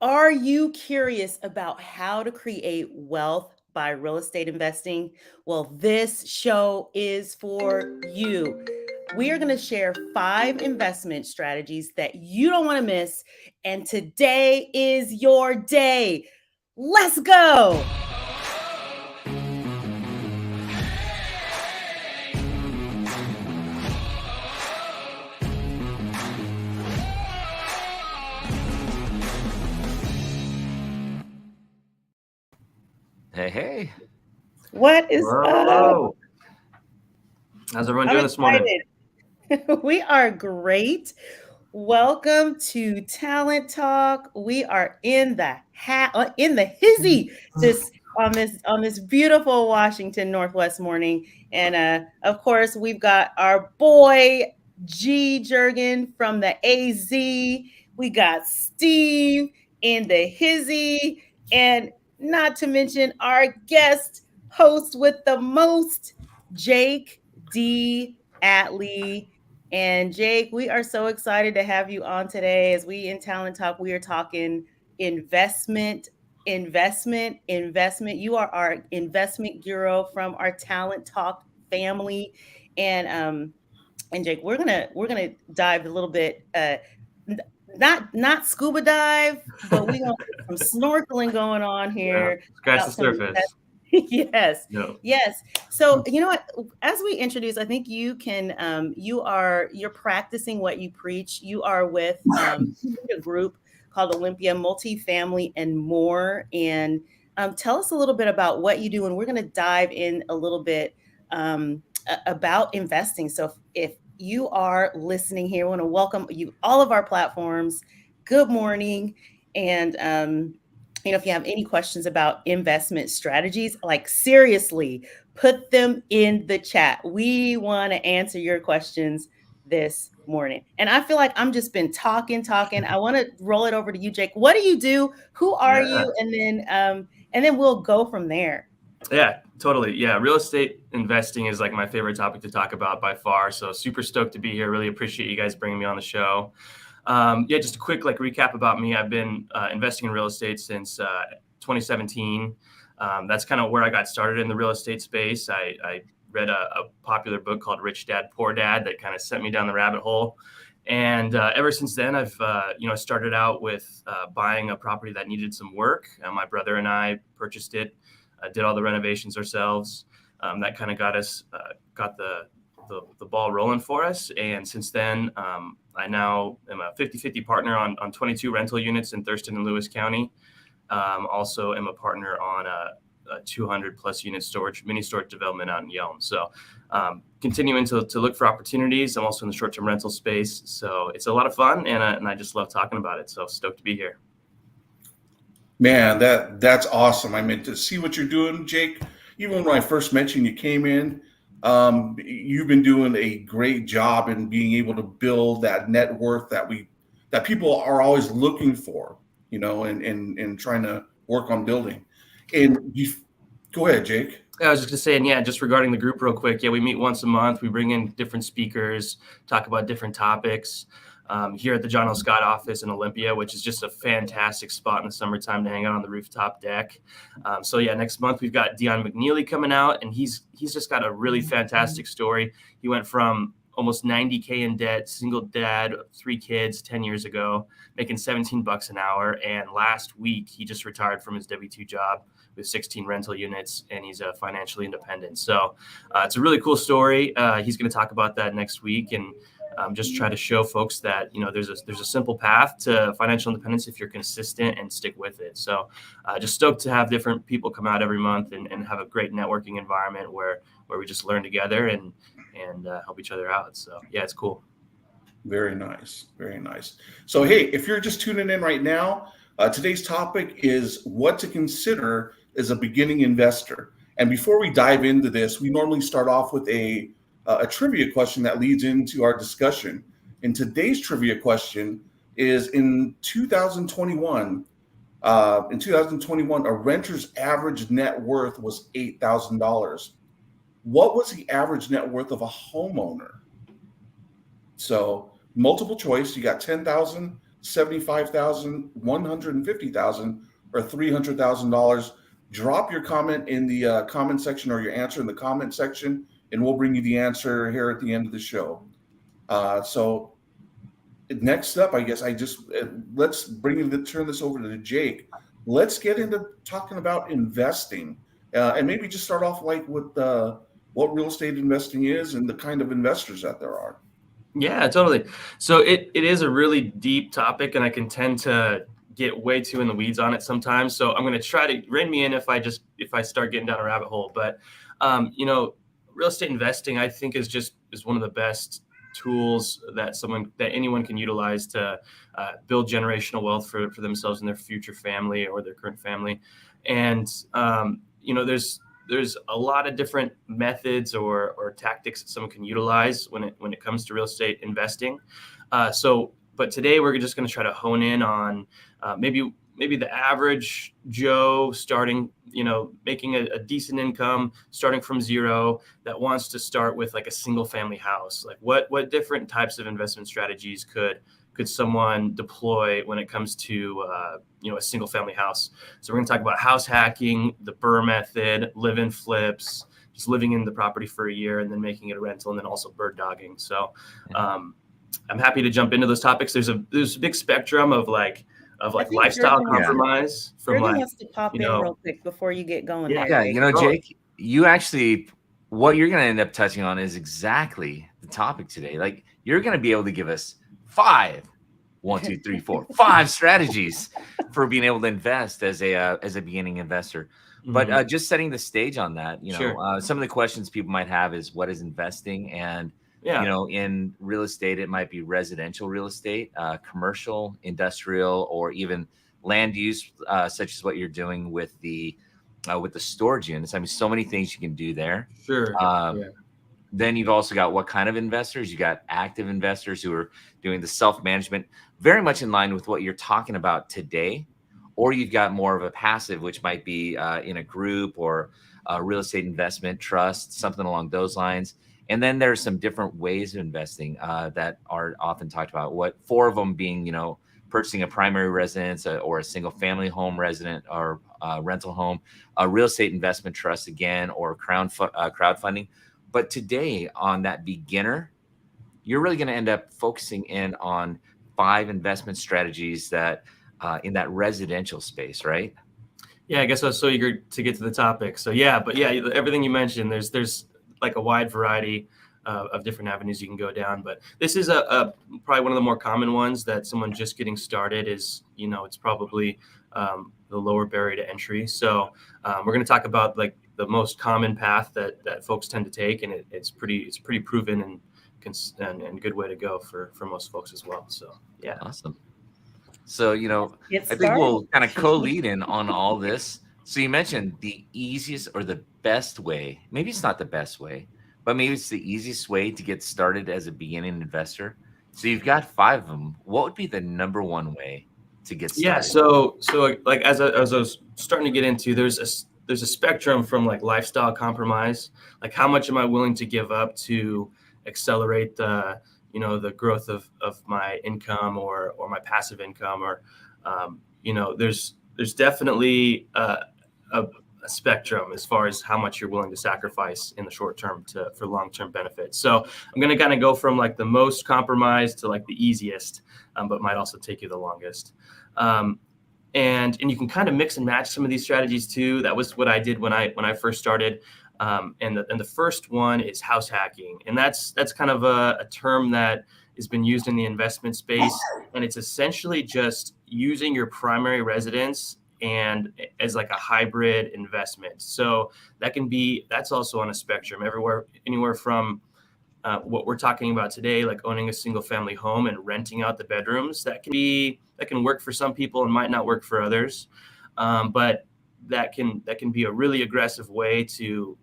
Are you curious about how to create wealth by real estate investing? Well, this show is for you. We are going to share 5 investment strategies that you don't want to miss. And today is your day. Let's go. Hey. What is up? Hello. How's everyone I'm doing this morning? excited. We are great. Welcome to Talent Talk. We are in the hizzy this beautiful Washington Northwest morning, and of course we've got our boy G Jurgen from the AZ. We got Steve in the hizzy, and not to mention our guest host with the most, Jake DeAtley. And Jake, we are so excited to have you on today. As we in Talent Talk, we are talking investment. You are our investment guru from our Talent Talk family, and Jake, we're gonna dive a little bit, not scuba dive, but we gonna get some snorkeling going on Yeah, here scratch the about some surface. yes, No. yes. So you know what? As we introduce, I think you can. You're practicing what you preach. You are with a group called Olympia, Multifamily, and more. And tell us a little bit about what you do, and we're going to dive in a little bit about investing. So if you are listening here, we want to welcome you all of our platforms. Good morning, and if you have any questions about investment strategies, like seriously, put them in the chat. We want to answer your questions this morning. And I feel like I'm just been talking. I want to roll it over to you, Jake. What do you do? Who are Yeah. you? And then we'll go from there. Yeah, totally. Yeah, real estate investing is like my favorite topic to talk about by far. So super stoked to be here. Really appreciate you guys bringing me on the show. Just a quick recap about me. I've been investing in real estate since 2017. That's kind of where I got started in the real estate space. I read a popular book called Rich Dad, Poor Dad that kind of sent me down the rabbit hole. And ever since then, I've started out with buying a property that needed some work. My brother and I purchased it, did all the renovations ourselves. That kind of got the ball rolling for us. And since then, I now am a 50-50 partner on 22 rental units in Thurston and Lewis County. Also am a partner on a 200 plus unit mini storage development out in Yelm. So continuing to look for opportunities. I'm also in the short-term rental space. So it's a lot of fun, and I just love talking about it. So stoked to be here. Man, that's awesome. I mean, to see what you're doing, Jake. Even when I first mentioned you came in, you've been doing a great job in being able to build that net worth that people are always looking for, and trying to work on building. And go ahead, Jake. I was just going to say, and just regarding the group real quick. Yeah, we meet once a month. We bring in different speakers, talk about different topics. Here at the John L. Scott office in Olympia, which is just a fantastic spot in the summertime to hang out on the rooftop deck. Next month we've got Dion McNeely coming out, and he's just got a really fantastic story. He went from almost $90K in debt, single dad, 3 kids 10 years ago, making $17 an hour. And last week he just retired from his W-2 job with 16 rental units, and he's financially independent. So it's a really cool story. He's going to talk about that next week, and just try to show folks that there's a simple path to financial independence if you're consistent and stick with it. So just stoked to have different people come out every month and have a great networking environment where we just learn together and help each other out. So yeah, it's cool. Very nice. Very nice. So, hey, if you're just tuning in right now, today's topic is what to consider as a beginning investor. And before we dive into this, we normally start off with a trivia question that leads into our discussion. And today's trivia question is in 2021, a renter's average net worth was $8,000. What was the average net worth of a homeowner? So multiple choice, you got 10,000, $75,000, $150,000, or $300,000? Drop your comment in the comment section, or your answer in the comment section, and we'll bring you the answer here at the end of the show. So next up, I guess let's turn this over to Jake. Let's get into talking about investing, and maybe just start off like with what real estate investing is and the kind of investors that there are. Yeah, totally. So it is a really deep topic, and I can tend to get way too in the weeds on it sometimes. So I'm going to try to rein me in if I start getting down a rabbit hole. But real estate investing, I think, is one of the best tools that anyone can utilize to build generational wealth for themselves and their future family or their current family. And there's a lot of different methods or tactics that someone can utilize when it comes to real estate investing. But today we're just going to try to hone in on maybe the average Joe starting, making a decent income, starting from zero, that wants to start with like a single family house. Like what different types of investment strategies could someone deploy when it comes to a single family house? So we're going to talk about house hacking, the BRRRR method, live-in flips, just living in the property for a year and then making it a rental, and then also bird dogging. So I'm happy to jump into those topics. There's a big spectrum of lifestyle compromise from Jurgen wants to pop in real quick before you get going. Yeah, Jake, you actually, what you're going to end up touching on is exactly the topic today. Like, you're going to be able to give us 5 strategies for being able to invest as a beginning investor. But just setting the stage on that, sure. Some of the questions people might have is, what is investing? And in real estate, it might be residential real estate, commercial, industrial, or even land use, such as what you're doing with the storage units. I mean, so many things you can do there. Sure. Then you've also got what kind of investors? You got active investors who are doing the self-management, very much in line with what you're talking about today. Or you've got more of a passive, which might be in a group or a real estate investment trust, something along those lines. And then there's some different ways of investing that are often talked about. 4 of them being, purchasing a primary residence or a single family home resident or rental home, a real estate investment trust again, or crowdfunding. But today on that beginner, you're really going to end up focusing in on 5 investment strategies that in that residential space, right? Yeah, I guess I was so eager to get to the topic. So everything you mentioned, there's like a wide variety of different avenues you can go down. But this is probably one of the more common ones that someone just getting started is, it's probably the lower barrier to entry. So we're going to talk about like the most common path that folks tend to take, and it's pretty proven and good way to go for most folks as well. So yeah, awesome. So I think we'll kind of co-lead in on all this. So you mentioned the easiest or the best way. Maybe it's not the best way, but maybe it's the easiest way to get started as a beginning investor. So you've got 5 of them. What would be the number one way to get started? Yeah. So like as I was starting to get into, there's a spectrum from like lifestyle compromise, like how much am I willing to give up to accelerate the growth of my income or my passive income, or there's definitely a spectrum as far as how much you're willing to sacrifice in the short term for long-term benefits. So I'm going to kind of go from like the most compromised to like the easiest, but might also take you the longest. And you can kind of mix and match some of these strategies too. That was what I did when I first started. And the first one is house hacking, and that's kind of a term that has been used in the investment space, and it's essentially just using your primary residence and as like a hybrid investment. So that's also on a spectrum anywhere from what we're talking about today, like owning a single family home and renting out the bedrooms. That can work for some people and might not work for others, but that can be a really aggressive way to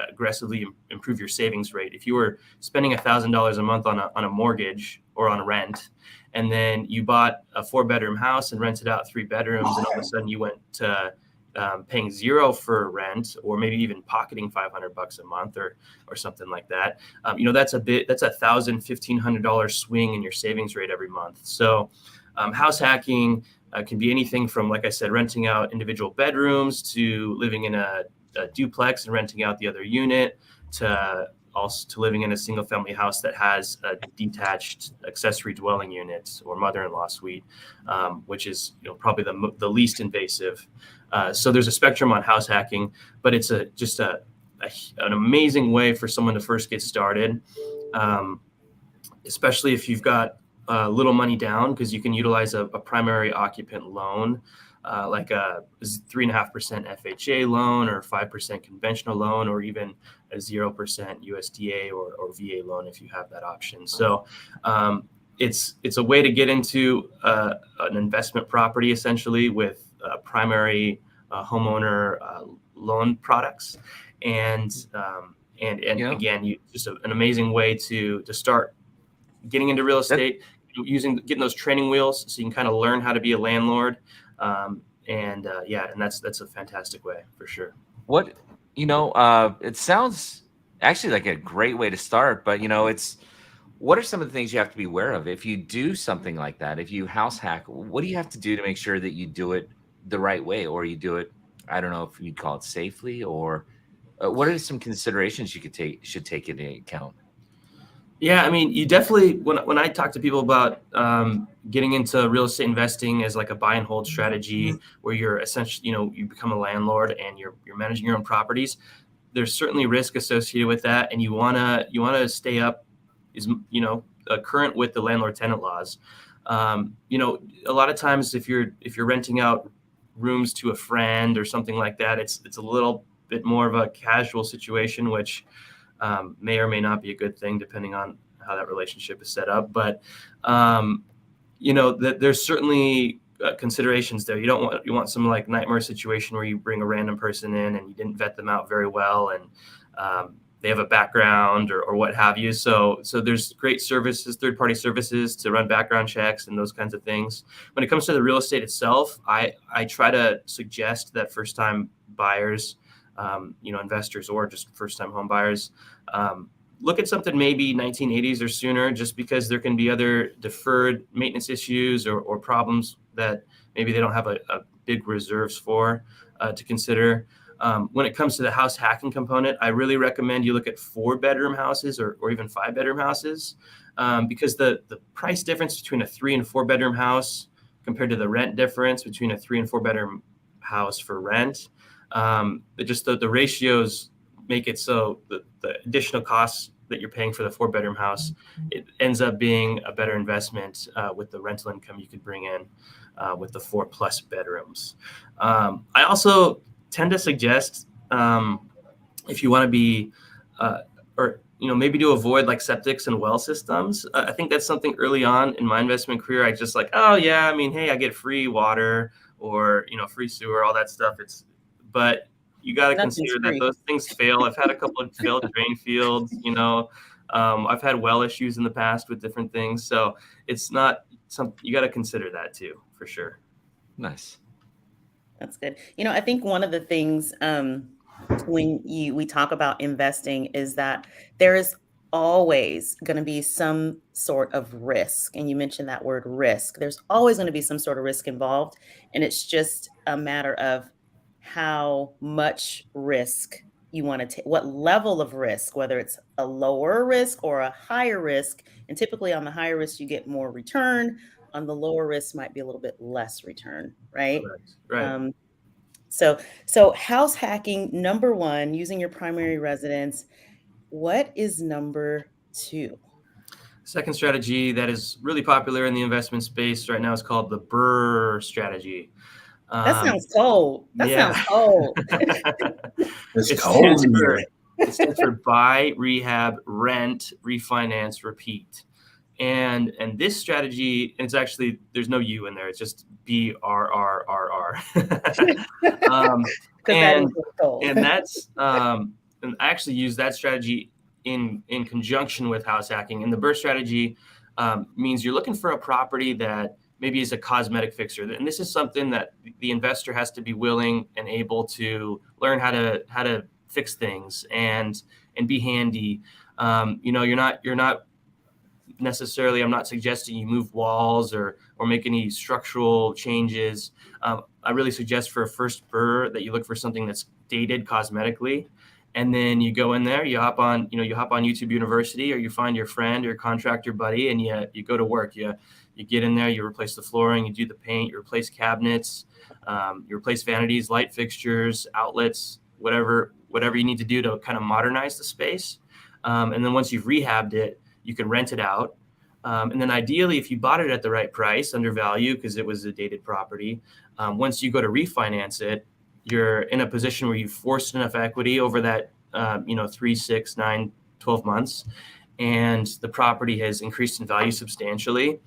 aggressively improve your savings rate. If you were spending $1,000 a month on a mortgage or on rent, and then you bought a 4-bedroom house and rented out 3 bedrooms, and all of a sudden you went to paying $0 for rent, or maybe even pocketing $500 a month or something like that. That's $1,000, $1,500 swing in your savings rate every month. So House hacking can be anything from, like I said, renting out individual bedrooms to living in a duplex and renting out the other unit, to also to living in a single family house that has a detached accessory dwelling unit or mother-in-law suite, which is probably the least invasive. So there's a spectrum on house hacking, but it's just an amazing way for someone to first get started, especially if you've got little money down, because you can utilize a primary occupant loan, like a 3.5% FHA loan or 5% conventional loan, or even a 0% USDA or VA loan if you have that option. So it's a way to get into an investment property essentially with primary homeowner loan products, and again, just an amazing way to start getting into real estate, getting those training wheels so you can kind of learn how to be a landlord. And that's a fantastic way for sure. It sounds actually like a great way to start, but what are some of the things you have to be aware of if you do something like that? If you house hack, what do you have to do to make sure that you do it the right way, or you do it, I don't know if you'd call it safely, or what are some considerations you should take into account? Yeah, I mean, you definitely, when I talk to people about getting into real estate investing as like a buy and hold strategy, where you're essentially, you become a landlord and you're managing your own properties, there's certainly risk associated with that, and you wanna stay up, current with the landlord-tenant laws. A lot of times if you're renting out rooms to a friend or something like that, it's a little bit more of a casual situation, which may or may not be a good thing depending on how that relationship is set up. But there's certainly considerations there. You want some like nightmare situation where you bring a random person in and you didn't vet them out very well, and they have a background or what have you. So there's great services, third-party services to run background checks and those kinds of things. When it comes to the real estate itself, I try to suggest that first-time buyers, investors or just first-time home buyers, look at something maybe 1980s or sooner, just because there can be other deferred maintenance issues or problems that maybe they don't have a big reserves for to consider. When it comes to the house hacking component, I really recommend you look at 4-bedroom houses or even 5-bedroom houses, because the price difference between a 3 and 4-bedroom house compared to the rent difference between a 3 and 4-bedroom house for rent, the ratios make it so the additional costs that you're paying for the 4-bedroom house, it ends up being a better investment with the rental income you could bring in with the 4+ bedrooms. I also tend to suggest, if you want to be maybe to avoid like septics and well systems. I think that's something early on in my investment career. I just like, oh yeah, I mean, hey, I get free water or free sewer, all that stuff. But you got to consider that those things fail. I've had a couple of failed drain fields, I've had well issues in the past with different things. So it's not something, you got to consider that too, for sure. Nice. That's good. I think one of the things when we talk about investing is that there is always going to be some sort of risk. And you mentioned that word risk. There's always going to be some sort of risk involved. And it's just a matter of how much risk you want to take, what level of risk, whether it's a lower risk or a higher risk. And typically on the higher risk, you get more return. On the lower risk might be a little bit less return, right? Right. So house hacking, number 1, using your primary residence. What is number 2? Second strategy that is really popular in the investment space right now is called the BRRRR strategy. That sounds cold. Sounds cold. It's cold in here. It stands for buy, rehab, rent, refinance, repeat. And this strategy, and it's actually, there's no U in there. It's just BRRRR. And that's, and I actually use that strategy in conjunction with house hacking. And the BRRRR strategy means you're looking for a property that maybe is a cosmetic fixer. And this is something that the investor has to be willing and able to learn how to fix things and be handy. You're not necessarily, I'm not suggesting you move walls or make any structural changes. I really suggest for a first BRRRR that you look for something that's dated cosmetically. And then you go in there, you hop on YouTube University, or you find your friend or contractor buddy, and you go to work. You get in there, you replace the flooring, you do the paint, you replace cabinets, you replace vanities, light fixtures, outlets, whatever you need to do to kind of modernize the space. And then once you've rehabbed it, you can rent it out. And then ideally, if you bought it at the right price, under value, because it was a dated property, once you go to refinance it, you're in a position where you've forced enough equity over that, 3, 6, 9, 12 months, and the property has increased in value substantially.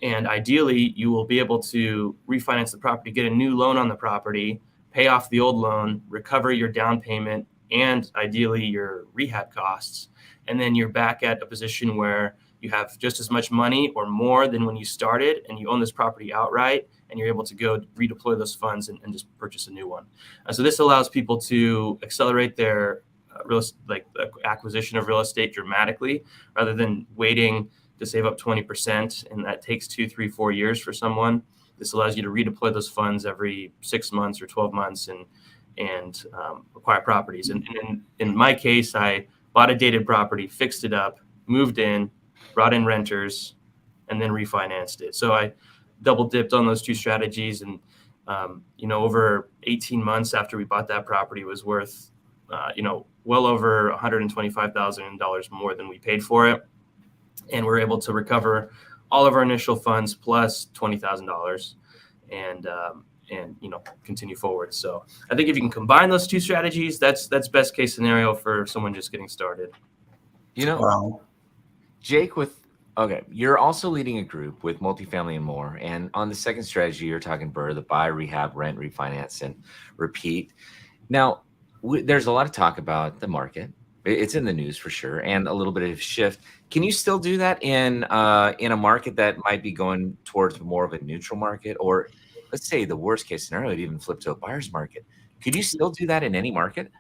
And ideally, you will be able to refinance the property, get a new loan on the property, pay off the old loan, recover your down payment, and ideally your rehab costs. And then you're back at a position where you have just as much money or more than when you started, and you own this property outright, and you're able to go redeploy those funds and just purchase a new one. So this allows people to accelerate their acquisition of real estate dramatically, rather than waiting to save up 20, and that takes 2, 3, 4 years for someone. This allows you to redeploy those funds every 6 months or 12 months and acquire properties. And in my case, I bought a dated property, fixed it up, moved in, brought in renters, and then refinanced it. So I double dipped on those two strategies, and over 18 months after we bought that property, it was worth well over $125,000 more than we paid for it, and we're able to recover all of our initial funds plus $20,000 and continue forward. So I think if you can combine those two strategies, that's best case scenario for someone just getting started. Wow. Jake, you're also leading a group with Multifamily and More. And on the second strategy, you're talking BRRRR, the buy, rehab, rent, refinance, and repeat. Now, there's a lot of talk about the market. It's in the news for sure, and a little bit of shift. Can you still do that in a market that might be going towards more of a neutral market, or let's say the worst case scenario, it even flip to a buyer's market? Could you still do that in any market?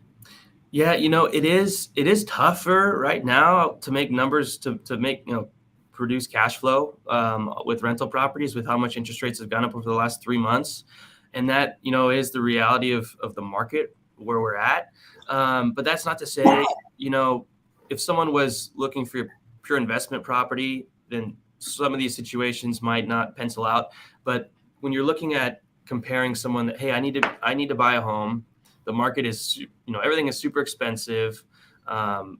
Yeah, it is tougher right now to make numbers to make produce cash flow with rental properties, with how much interest rates have gone up over the last 3 months, and that is the reality of the market where we're at. But that's not to say if someone was looking for pure investment property, then some of these situations might not pencil out. But when you're looking at comparing someone that, hey, I need to buy a home, the market is everything is super expensive. I'm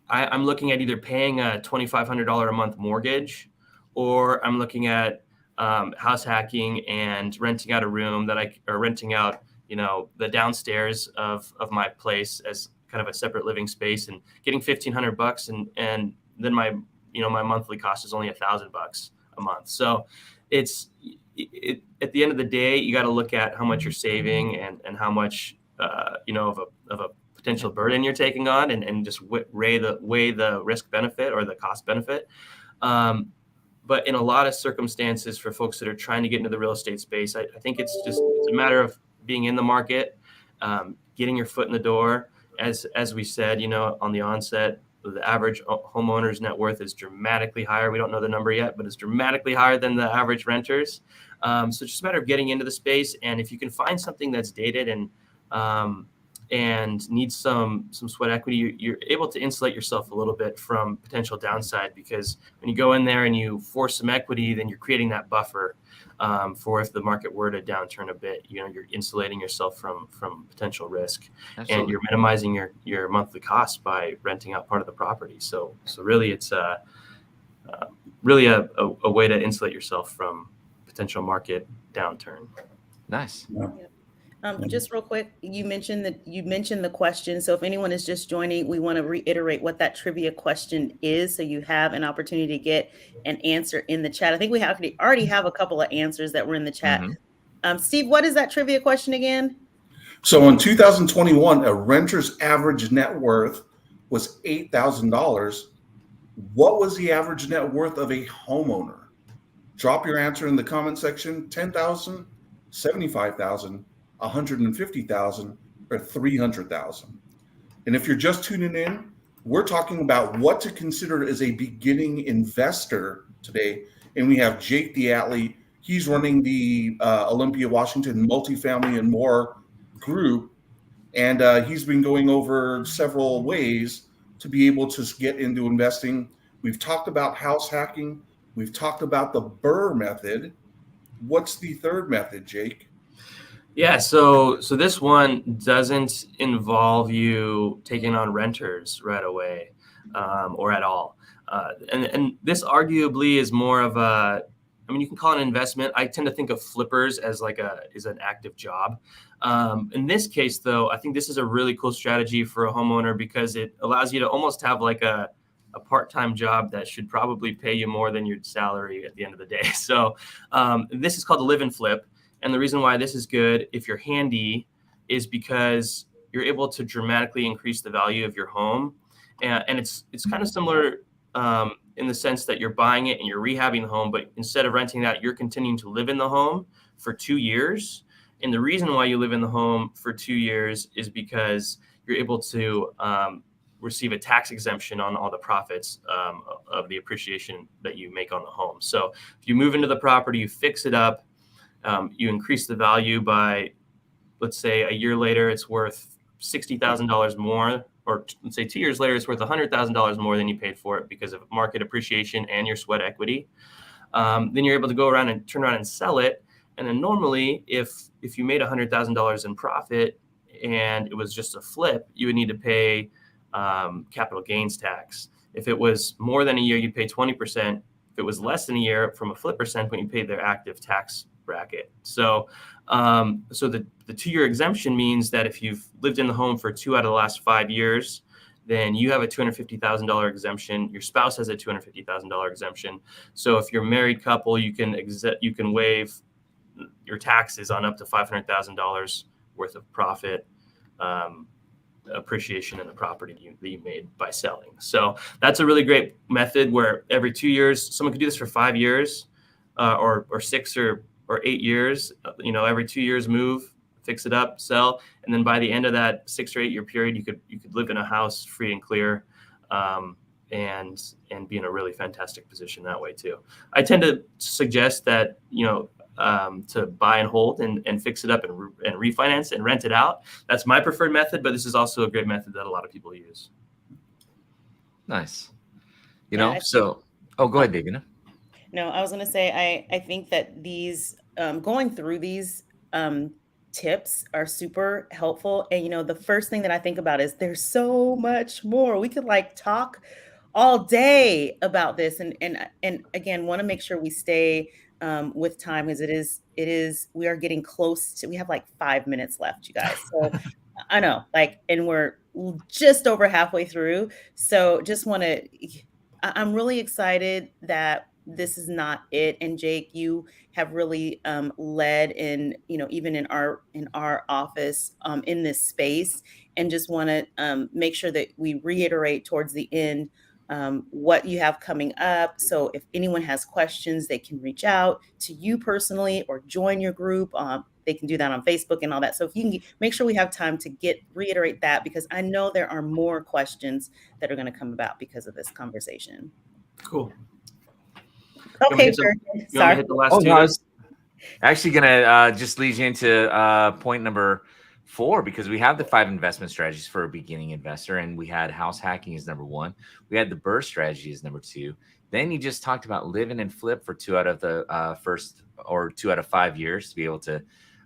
looking at either paying a $2,500 a month mortgage, or I'm looking at house hacking and renting out a room or renting out the downstairs of my place as kind of a separate living space, and getting $1,500 and then my monthly cost is only $1,000 a month. So it's at the end of the day, you got to look at how much you're saving and how much of a potential burden you're taking on, and just weigh the risk benefit or the cost benefit. But in a lot of circumstances, for folks that are trying to get into the real estate space, I think it's a matter of being in the market, getting your foot in the door. As we said, on the onset, the average homeowner's net worth is dramatically higher. We don't know the number yet, but it's dramatically higher than the average renters. So it's just a matter of getting into the space. And if you can find something that's dated and needs some sweat equity, you're able to insulate yourself a little bit from potential downside, because when you go in there and you force some equity, then you're creating that buffer for if the market were to downturn a bit. You're insulating yourself from potential risk. Absolutely. And you're minimizing your monthly costs by renting out part of the property. So really, it's really a way to insulate yourself from potential market downturn. Nice. Yeah. Just real quick, you mentioned the question. So if anyone is just joining, we want to reiterate what that trivia question is, so you have an opportunity to get an answer in the chat. I think we already have a couple of answers that were in the chat. Mm-hmm. Steve, what is that trivia question again? So in 2021, a renter's average net worth was $8,000. What was the average net worth of a homeowner? Drop your answer in the comment section. 10,000, 75,000. 150,000 or 300,000. And if you're just tuning in, We're talking about what to consider as a beginning investor today. And we have Jake DeAtley. He's running the Olympia, Washington Multifamily and More group. And he's been going over several ways to be able to get into investing. We've talked about house hacking. We've talked about the Burr method. What's the third method, Jake? Yeah, so this one doesn't involve you taking on renters right away, or at all. And this arguably is more of a, I mean, you can call it an investment. I tend to think of flippers as an active job. In this case, though, I think this is a really cool strategy for a homeowner because it allows you to almost have like a part-time job that should probably pay you more than your salary at the end of the day. So this is called a live and flip. And the reason why this is good if you're handy is because you're able to dramatically increase the value of your home. And it's kind of similar in the sense that you're buying it and you're rehabbing the home, but instead of renting it out, you're continuing to live in the home for 2 years. And the reason why you live in the home for 2 years is because you're able to receive a tax exemption on all the profits of the appreciation that you make on the home. So if you move into the property, you fix it up, you increase the value by, let's say a year later, it's worth $60,000 more, or let's say 2 years later, it's worth $100,000 more than you paid for it because of market appreciation and your sweat equity. Then you're able to go around and turn around and sell it. And then normally, if you made $100,000 in profit and it was just a flip, you would need to pay capital gains tax. If it was more than a year, you'd pay 20%. If it was less than a year from a flipper standpoint, you paid their active tax bracket. So the 2-year exemption means that if you've lived in the home for 2 out of the last 5 years, then you have a $250,000 exemption. Your spouse has a $250,000 exemption. So if you're a married couple, you can waive your taxes on up to $500,000 worth of profit appreciation in the property that you made by selling. So that's a really great method where every 2 years, someone could do this for 5 years or 6 or 8 years, every 2 years move, fix it up, sell. And then by the end of that 6 or 8 year period, you could live in a house free and clear and be in a really fantastic position that way too. I tend to suggest that, to buy and hold and fix it up and refinance and rent it out. That's my preferred method, but this is also a great method that a lot of people use. Nice. Go ahead, Dave. No, I was going to say, I think that these, going through these tips are super helpful. And, the first thing that I think about is there's so much more. We could talk all day about this. And again, want to make sure we stay with time because we are getting close to, we have 5 minutes left, you guys. So I know, and we're just over halfway through. So just I'm really excited that this is not it. And Jake, you have really led in, even in our office in this space, and just want to make sure that we reiterate towards the end what you have coming up. So if anyone has questions, they can reach out to you personally or join your group. They can do that on Facebook and all that. So if you can make sure we have time to reiterate that, because I know there are more questions that are going to come about because of this conversation. Cool. Okay, sorry. Sorry. I was actually going to just lead you into point number 4, because we have the 5 investment strategies for a beginning investor, and we had house hacking as number 1. We had the Burr strategy as number 2. Then you just talked about live in and flip for 2 out of the first or 2 out of 5 years to be able to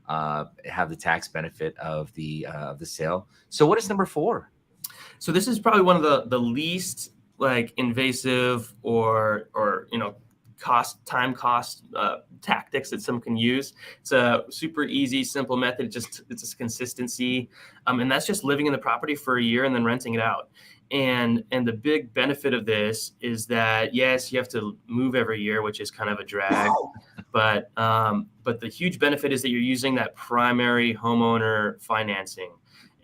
have the tax benefit of the sale. So what is number 4? So this is probably one of the least invasive or time cost tactics that someone can use. It's a super easy, simple method. It's a consistency. And that's just living in the property for a year and then renting it out. And the big benefit of this is that, yes, you have to move every year, which is kind of a drag, but the huge benefit is that you're using that primary homeowner financing.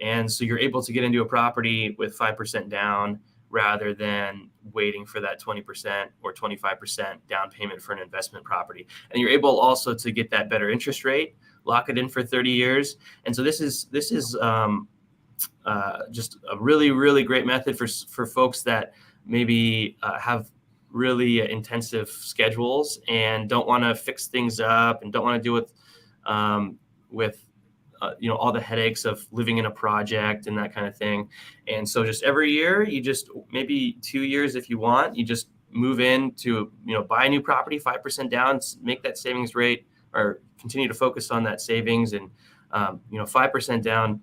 And so you're able to get into a property with 5% down rather than waiting for that 20% or 25% down payment for an investment property. And you're able also to get that better interest rate, lock it in for 30 years. And so this is just a really, really great method for folks that maybe have really intensive schedules and don't want to fix things up and don't want to deal with all the headaches of living in a project and that kind of thing. And so just every year, you just maybe 2 years if you want, you just move in to buy a new property, 5% down, make that savings rate, or continue to focus on that savings, and 5% down.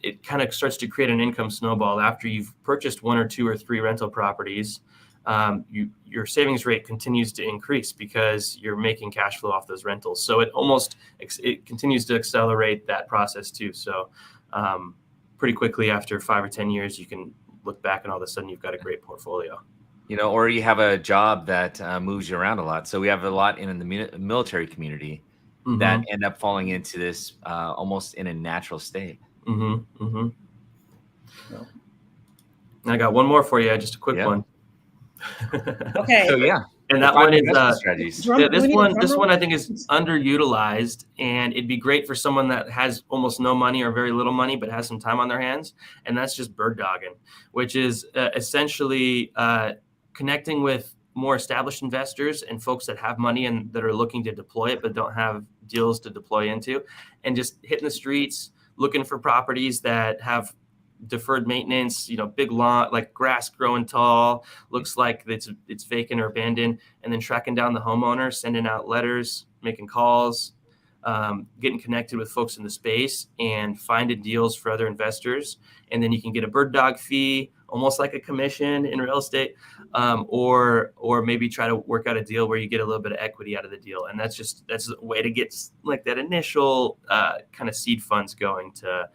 It kind of starts to create an income snowball. After you've purchased 1 or 2 or 3 rental properties, your savings rate continues to increase because you're making cash flow off those rentals. So it continues to accelerate that process too. So pretty quickly after 5 or 10 years, you can look back and all of a sudden you've got a great portfolio. Or you have a job that moves you around a lot. So we have a lot in the military community that end up falling into this almost in a natural state. Yeah. I got one more for you, just a quick one. Okay. So yeah, and that one is strategies. This one I think is underutilized, and it'd be great for someone that has almost no money or very little money but has some time on their hands, and that's just bird dogging, which is essentially connecting with more established investors and folks that have money and that are looking to deploy it but don't have deals to deploy into, and just hitting the streets looking for properties that have deferred maintenance, big lawn, like grass growing tall, looks like it's vacant or abandoned, and then tracking down the homeowner, sending out letters, making calls, getting connected with folks in the space and finding deals for other investors. And then you can get a bird dog fee, almost like a commission in real estate, or maybe try to work out a deal where you get a little bit of equity out of the deal. And that's a way to get like that initial kind of seed funds going to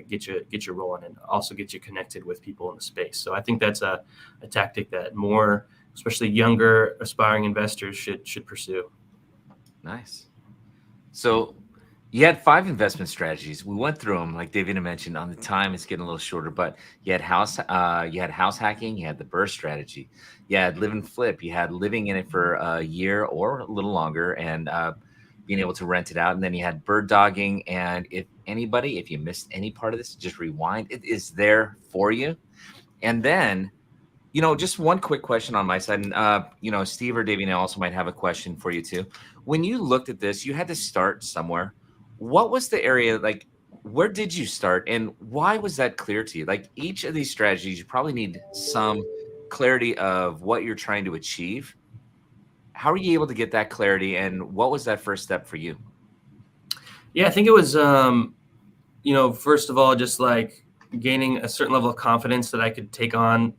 get you rolling and also get you connected with people in the space. So I think that's a tactic that more, especially younger aspiring investors should pursue. Nice. So you had 5 investment strategies. We went through them, like David mentioned. On the time, it's getting a little shorter, but you had house hacking, you had the burst strategy, you had live and flip, you had living in it for a year or a little longer, and being able to rent it out, and then you had bird dogging. And if you missed any part of this, just rewind. It is there for you. And then, just one quick question on my side, and Steve or Davey also might have a question for you too. When you looked at this, you had to start somewhere. What was the area, like, where did you start, and why was that clear to you? Like, each of these strategies, you probably need some clarity of what you're trying to achieve. How are you able to get that clarity, and what was that first step for you? Yeah, I think it was, first of all, just like gaining a certain level of confidence that I could take on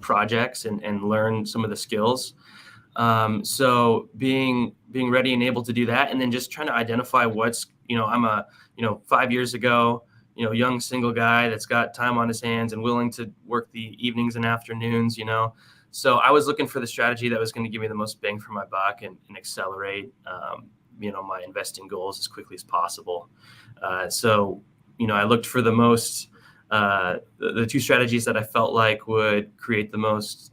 projects and learn some of the skills. So being ready and able to do that, and then just trying to identify what's, I'm a, 5 years ago, young single guy that's got time on his hands and willing to work the evenings and afternoons, So I was looking for the strategy that was going to give me the most bang for my buck and accelerate, my investing goals as quickly as possible. So I looked for the most, the 2 strategies that I felt like would create the most,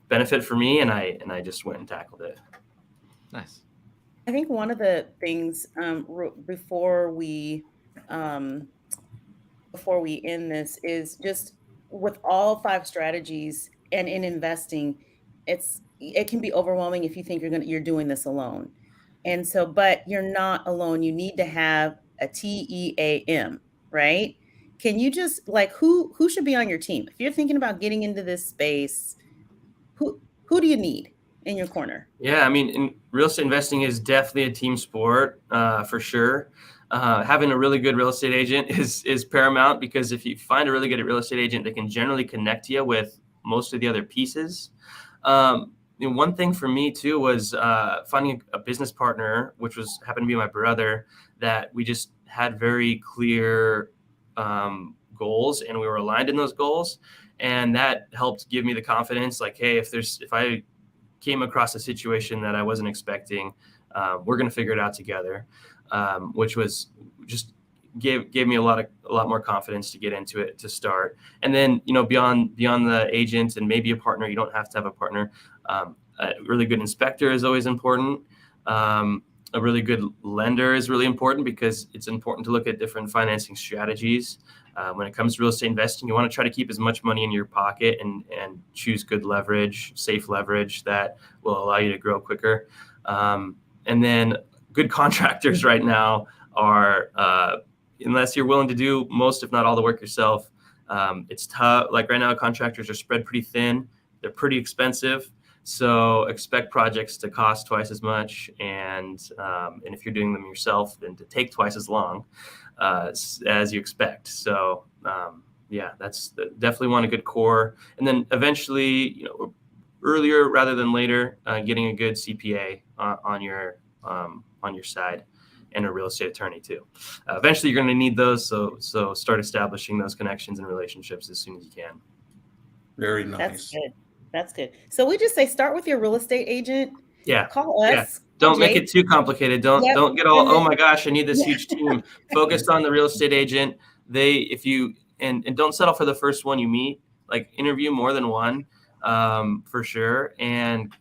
benefit for me, and I just went and tackled it. Nice. I think one of the things before we end this is just with all 5 strategies and in investing, it can be overwhelming if you think you're doing this alone. And so, but you're not alone. You need to have a TEAM, right? Can you just who should be on your team? If you're thinking about getting into this space, who do you need in your corner? Yeah, I mean, in real estate investing is definitely a team sport, for sure. Having a really good real estate agent is paramount, because if you find a really good real estate agent, they can generally connect you with most of the other pieces. One thing for me too was finding a business partner, which happened to be my brother, that we just had very clear goals, and we were aligned in those goals. And that helped give me the confidence, like, hey, if I came across a situation that I wasn't expecting, we're going to figure it out together, which was just gave me a lot more confidence to get into it to start. And then, beyond the agent and maybe a partner, you don't have to have a partner. A really good inspector is always important. a really good lender is really important, because it's important to look at different financing strategies. When it comes to real estate investing, you want to try to keep as much money in your pocket and choose good leverage, safe leverage that will allow you to grow quicker. And then good contractors right now are, unless you're willing to do most, if not all, the work yourself, it's tough. Like right now, contractors are spread pretty thin. They're pretty expensive. So expect projects to cost twice as much, and if you're doing them yourself, then to take twice as long as you expect. So that's definitely want a good core, and then eventually, earlier rather than later, getting a good CPA on your side, and a real estate attorney too. Eventually, you're going to need those. So start establishing those connections and relationships as soon as you can. Very nice. That's good. That's good. So we just say start with your real estate agent. Yeah. Call us. Yeah. Don't make it too complicated. Don't get all, oh my gosh, I need this huge team. Focus on the real estate agent. And don't settle for the first one you meet. Like, interview more than one, for sure, and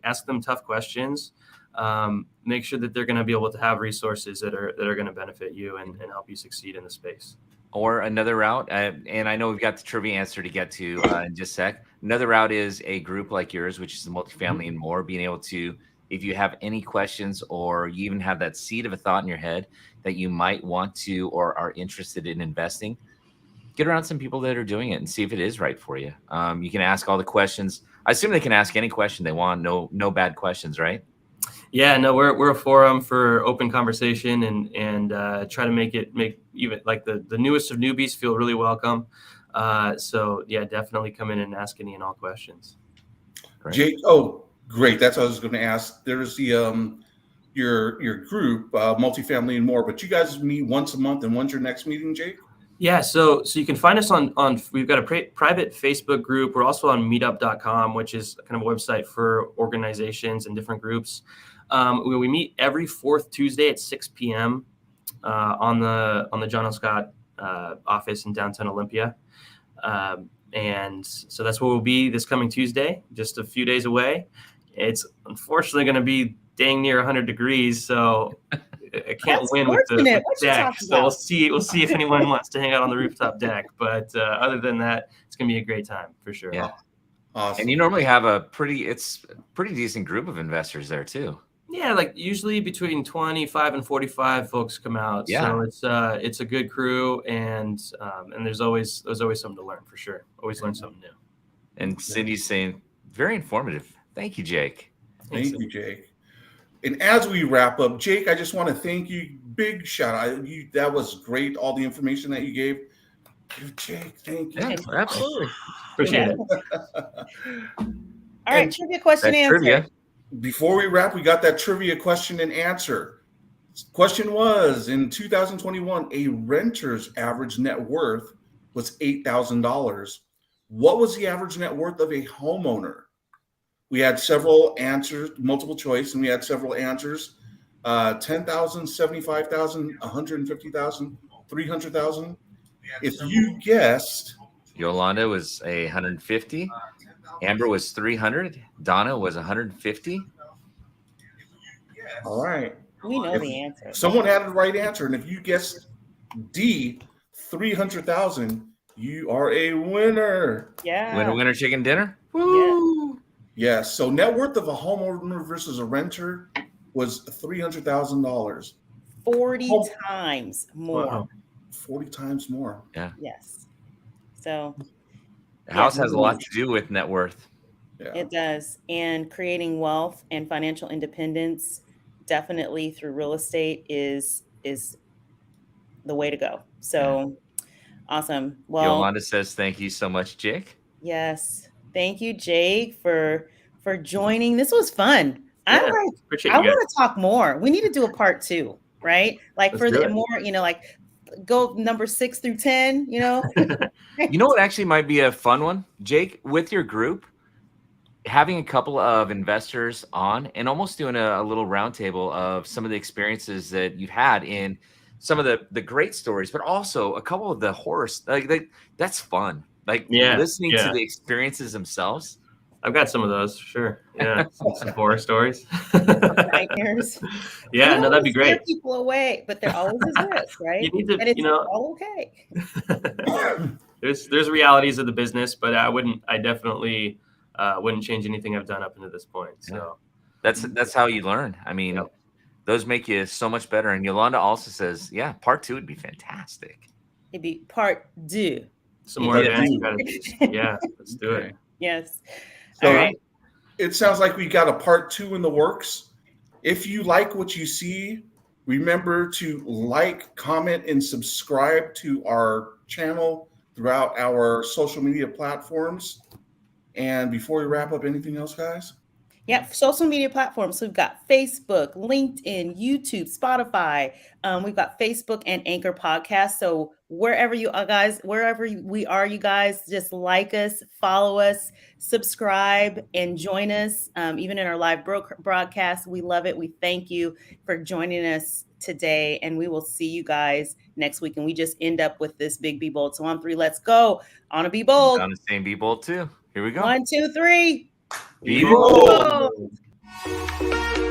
ask them tough questions. Make sure that they're going to be able to have resources that are going to benefit you and help you succeed in the space. Or another route, and I know we've got the trivia answer to get to in just a sec. Another route is a group like yours, which is the Multifamily and More, being able to, if you have any questions, or you even have that seed of a thought in your head that you might want to or are interested in investing, get around some people that are doing it and see if it is right for you. You can ask all the questions. I assume they can ask any question they want. No bad questions, right? Yeah, no, we're a forum for open conversation, and try to make even like the newest of newbies feel really welcome. So yeah, definitely come in and ask any and all questions. Great. Jake, great. That's what I was going to ask. There's the your group, Multifamily and More, but you guys meet once a month, and when's your next meeting, Jake? Yeah, so you can find us on we've got a private Facebook group. We're also on meetup.com, which is kind of a website for organizations and different groups. We meet every fourth Tuesday at 6 p.m. On the John L. Scott office in downtown Olympia. And so that's where we'll be this coming Tuesday, just a few days away. It's unfortunately going to be dang near 100 degrees, so I can't win with the deck. So we'll see if anyone wants to hang out on the rooftop deck. But other than that, it's going to be a great time for sure. Yeah. Awesome. And you normally have a pretty decent group of investors there too. Yeah, like usually between 25 and 45 folks come out. Yeah. So it's a good crew, and there's always something to learn for sure. Always learn something new. And Cindy's saying, very informative. Thank you, Jake. Thank you, Jake. And as we wrap up, Jake, I just want to thank you. Big shout out. That was great. All the information that you gave. Jake, thank you. Yeah, absolutely. Appreciate it. All right, trivia question answer. Trivia. Before we wrap, we got that trivia question and answer. Question was, in 2021, a renter's average net worth was $8,000. What was the average net worth of a homeowner? We had several answers, multiple choice, and we had several answers. 10,000, 75,000, 150,000, 300,000. If you guessed, Yolanda was 150. Amber was 300. Donna was 150. All right. We know the answer. Someone had the right answer, and if you guessed D, 300,000, you are a winner. Yeah. Winner, chicken dinner. Woo. Yes. So net worth of a homeowner versus a renter was $300,000. 40 times more. Wow. 40 times more. Yeah. Yes. So the house has a lot to do with net worth. Yeah. it does. And creating wealth and financial independence definitely through real estate is the way to go. So awesome. Well, Yolanda says, thank you so much, Jake. yes. Thank you, Jake, for joining. This was fun. Yeah, I appreciate you guys. want to talk more. We need to do a part 2, right? Like Let's for do the it. more, like go number 6 through 10, You know what actually might be a fun one, Jake, with your group, having a couple of investors on and almost doing a little roundtable of some of the experiences that you've had in some of the great stories, but also a couple of the horror. That's fun. Like listening to the experiences themselves. I've got some of those for sure. Yeah, some horror stories. Nightmares. Yeah, And no, that'd be scare great. people away, but there always is risk, right? You need to, And it's all okay. there's realities of the business, but I definitely wouldn't change anything I've done up into this point. So that's how you learn. I mean, those make you so much better. And Yolanda also says, yeah, part 2 would be fantastic. It'd be part 2. Some more advanced strategies. Yeah, let's do it. Yes. So all right. It sounds like we got a part 2 in the works. If you like what you see, remember to like, comment, and subscribe to our channel throughout our social media platforms. And before we wrap up, anything else, guys? Yeah, social media platforms. So we've got Facebook, LinkedIn, YouTube, Spotify. We've got Facebook and Anchor Podcast. So wherever you are, guys, we are, you guys, just like us, follow us, subscribe, and join us. Even in our live broadcast, we love it. We thank you for joining us today, and we will see you guys next week. And we just end up with this big Be Bold. So on 3, let's go. On a Be Bold. On the same Be Bold too. Here we go. 1, 2, 3. Be bold. Bold.